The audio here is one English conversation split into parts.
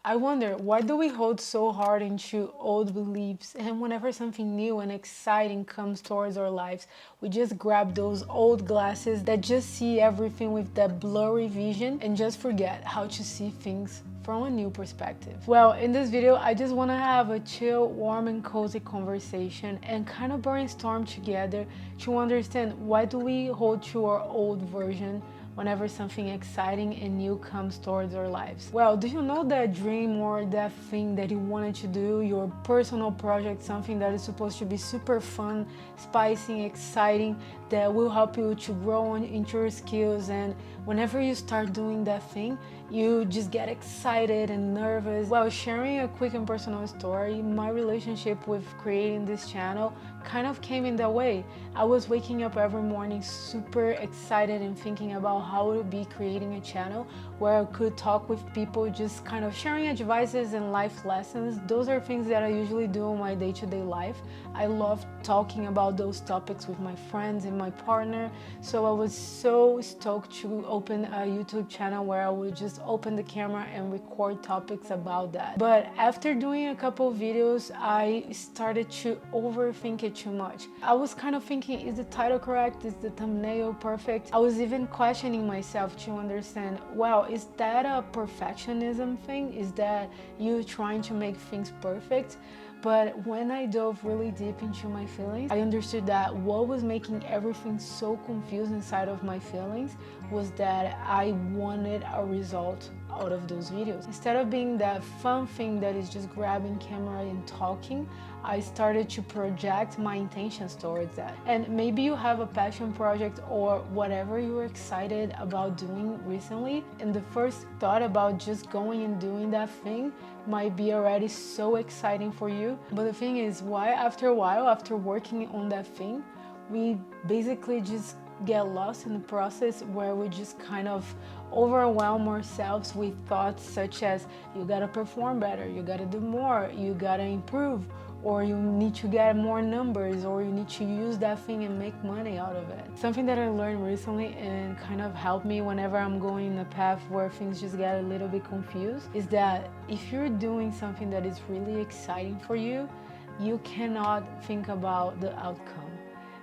I wonder, why do we hold so hard into old beliefs, and whenever something new and exciting comes towards our lives, we just grab those old glasses that just see everything with that blurry vision and just forget how to see things from a new perspective. Well, in this video, I just want to have a chill, warm and cozy conversation and kind of brainstorm together to understand why do we hold to our old version whenever something exciting and new comes towards our lives. Well, do you know that dream or that thing that you wanted to do, your personal project, something that is supposed to be super fun, spicy, exciting, that will help you to grow into your skills, and whenever you start doing that thing, you just get excited and nervous. Well, sharing a quick and personal story, my relationship with creating this channel kind of came in that way. I was waking up every morning super excited and thinking about how to be creating a channel where I could talk with people, just kind of sharing advices and life lessons. Those are things that I usually do in my day-to-day life. I love talking about those topics with my friends and my partner, so I was so stoked to open a YouTube channel where I would just open the camera and record topics about that. But after doing a couple of videos, I started to overthink it too much. I was kind of thinking, is the title correct? Is the thumbnail perfect? I was even questioning myself to understand, wow, is that a perfectionism thing? Is that you trying to make things perfect? But when I dove really deep into my feelings, I understood that what was making everything so confused inside of my feelings was that I wanted a result out of those videos. Instead of being that fun thing that is just grabbing camera and talking, I started to project my intentions towards that. And maybe you have a passion project or whatever you're excited about doing recently, and the first thought about just going and doing that thing might be already so exciting for you. But the thing is, why after a while, after working on that thing, we basically just get lost in the process where we just kind of overwhelm ourselves with thoughts such as, you gotta perform better, you gotta do more, you gotta improve, or you need to get more numbers, or you need to use that thing and make money out of it. Something that I learned recently and kind of helped me whenever I'm going in a path where things just get a little bit confused is that if you're doing something that is really exciting for you, you cannot think about the outcome.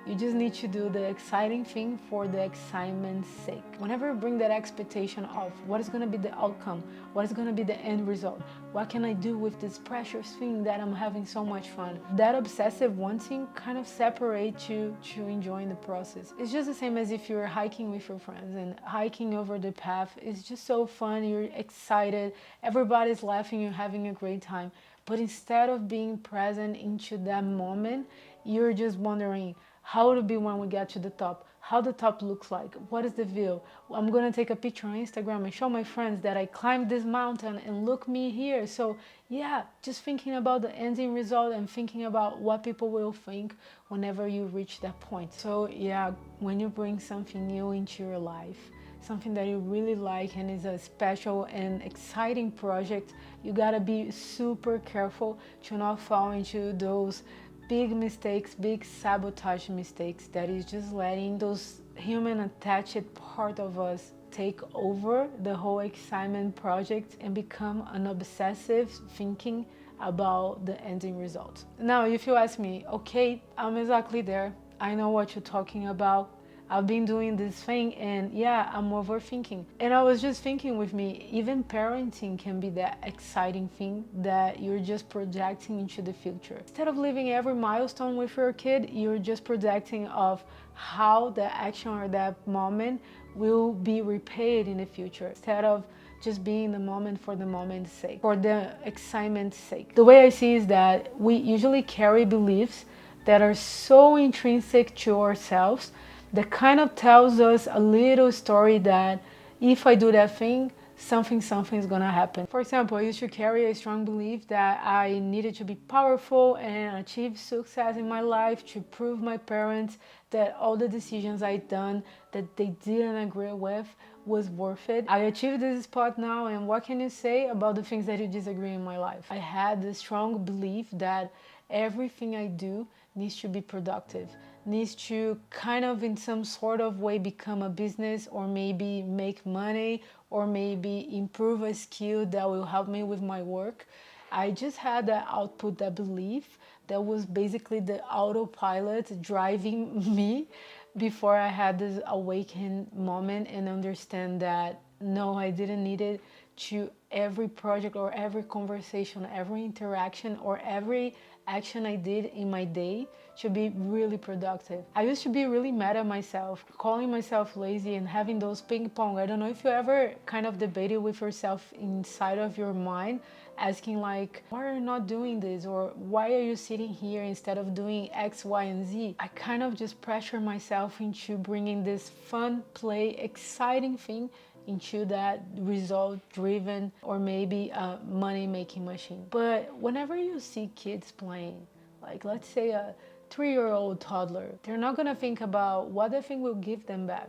You just need to do the exciting thing for the excitement's sake. Whenever you bring that expectation of what is going to be the outcome, what is going to be the end result, what can I do with this precious thing that I'm having so much fun, that obsessive wanting kind of separates you to enjoying the process. It's just the same as if you're hiking with your friends, and hiking over the path is just so fun, you're excited, everybody's laughing, you're having a great time. But instead of being present into that moment, you're just wondering how to be when we get to the top, how the top looks like, what is the view. I'm gonna take a picture on Instagram and show my friends that I climbed this mountain and look me here. So yeah, just thinking about the ending result and thinking about what people will think whenever you reach that point. So yeah, when you bring something new into your life, something that you really like and is a special and exciting project, you gotta be super careful to not fall into those big mistakes, big sabotage mistakes, that is just letting those human attached part of us take over the whole excitement project and become an obsessive thinking about the ending result. Now, if you ask me, okay, I'm exactly there, I know what you're talking about, I've been doing this thing, and yeah, I'm overthinking. And I was just thinking with me, even parenting can be that exciting thing that you're just projecting into the future. Instead of living every milestone with your kid, you're just projecting of how the action or that moment will be repaid in the future, instead of just being the moment for the moment's sake, for the excitement's sake. The way I see is that we usually carry beliefs that are so intrinsic to ourselves that kind of tells us a little story that if I do that thing, something is gonna happen. For example, I used to carry a strong belief that I needed to be powerful and achieve success in my life to prove my parents that all the decisions I'd done that they didn't agree with was worth it. I achieved this spot now, and what can you say about the things that you disagree in my life? I had this strong belief that everything I do needs to be productive, needs to kind of in some sort of way become a business, or maybe make money, or maybe improve a skill that will help me with my work. I just had that output, that belief that was basically the autopilot driving me before I had this awakened moment and understand that no, I didn't need it to every project or every conversation, every interaction or every action I did in my day to be really productive. I used to be really mad at myself, calling myself lazy and having those ping pong. I don't know if you ever kind of debated with yourself inside of your mind, asking like, why are you not doing this? Or why are you sitting here instead of doing X, Y, and Z? I kind of just pressure myself into bringing this fun, play, exciting thing into that result driven or maybe a money making machine. But whenever you see kids playing, like let's say a 3-year-old toddler, they're not gonna think about what the thing will give them back.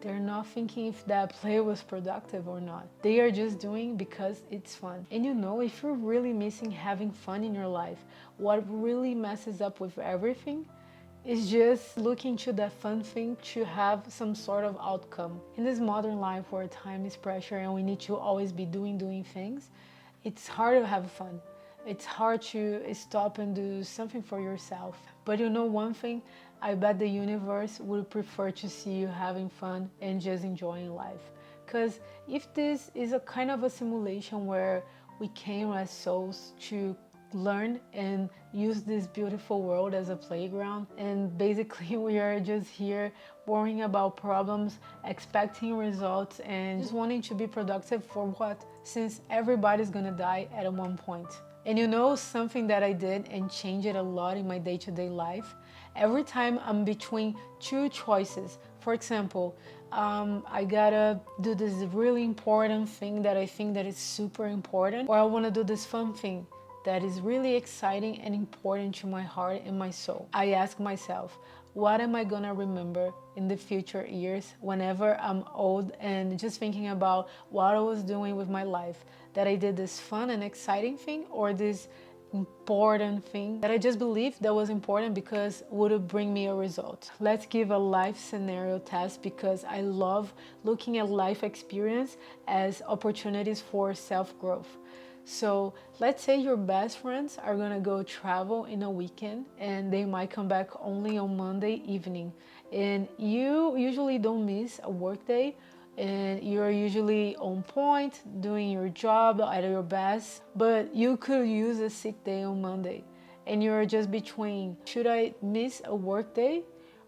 They're not thinking if that play was productive or not. They are just doing because it's fun. And you know, if you're really missing having fun in your life, what really messes up with everything is just looking to that fun thing to have some sort of outcome. In this modern life where time is pressure and we need to always be doing things, it's hard to have fun. It's hard to stop and do something for yourself. But you know one thing, I bet the universe would prefer to see you having fun and just enjoying life. Because if this is a kind of a simulation where we came as souls to learn and use this beautiful world as a playground, and basically we are just here worrying about problems, expecting results, and just wanting to be productive for what, since everybody's gonna die at one point. And you know something that I did and changed it a lot in my day-to-day life? Every time I'm between two choices, for example, I gotta do this really important thing that I think that is super important, or I wanna do this fun thing that is really exciting and important to my heart and my soul. I ask myself, what am I gonna remember in the future years whenever I'm old and just thinking about what I was doing with my life, that I did this fun and exciting thing or this important thing that I just believed that was important because would bring me a result. Let's give a life scenario test because I love looking at life experience as opportunities for self-growth. So let's say your best friends are gonna go travel in a weekend and they might come back only on Monday evening, and you usually don't miss a work day and you're usually on point doing your job at your best, but you could use a sick day on Monday and you're just between, should I miss a work day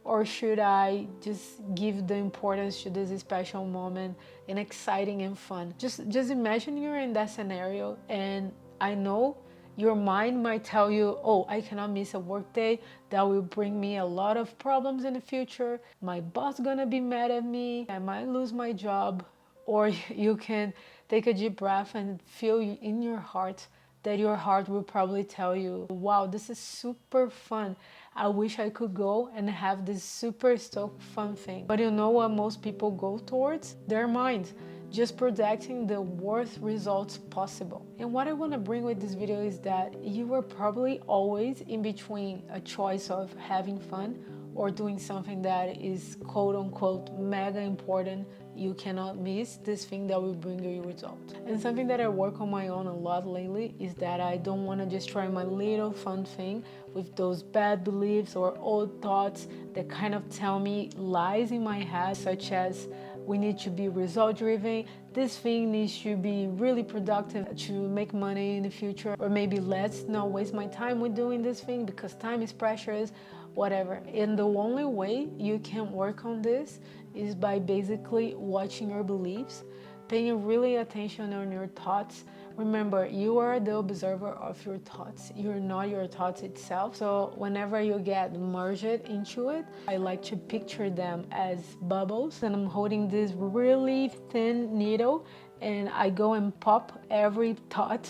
or should I just give the importance to this special moment and exciting and fun? Just imagine you're in that scenario, and I know your mind might tell you, oh, I cannot miss a work day. That will bring me a lot of problems in the future. My boss gonna be mad at me. I might lose my job. Or you can take a deep breath and feel in your heart that your heart will probably tell you, wow, this is super fun. I wish I could go and have this super stoked fun thing. But you know what most people go towards? Their minds, just projecting the worst results possible. And what I want to bring with this video is that you are probably always in between a choice of having fun or doing something that is quote unquote mega important. You cannot miss this thing that will bring you results. And something that I work on my own a lot lately is that I don't want to just try my little fun thing with those bad beliefs or old thoughts that kind of tell me lies in my head, such as we need to be result driven, this thing needs to be really productive to make money in the future, or maybe let's not waste my time with doing this thing because time is precious, whatever. And the only way you can work on this is by basically watching your beliefs, paying really attention on your thoughts. Remember, you are the observer of your thoughts. You're not your thoughts itself. So whenever you get merged into it, I like to picture them as bubbles. And I'm holding this really thin needle and I go and pop every thought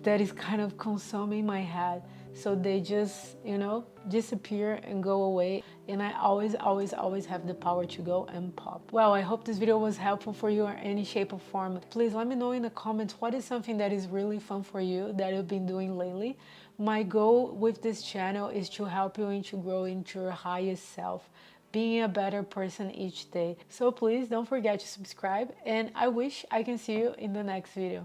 that is kind of consuming my head. So they just, disappear and go away. And I always have the power to go and pop. Well, I hope this video was helpful for you in any shape or form. Please let me know in the comments what is something that is really fun for you that you've been doing lately. My goal with this channel is to help you to grow into your highest self. being a better person each day. So please don't forget to subscribe, and I wish I can see you in the next video.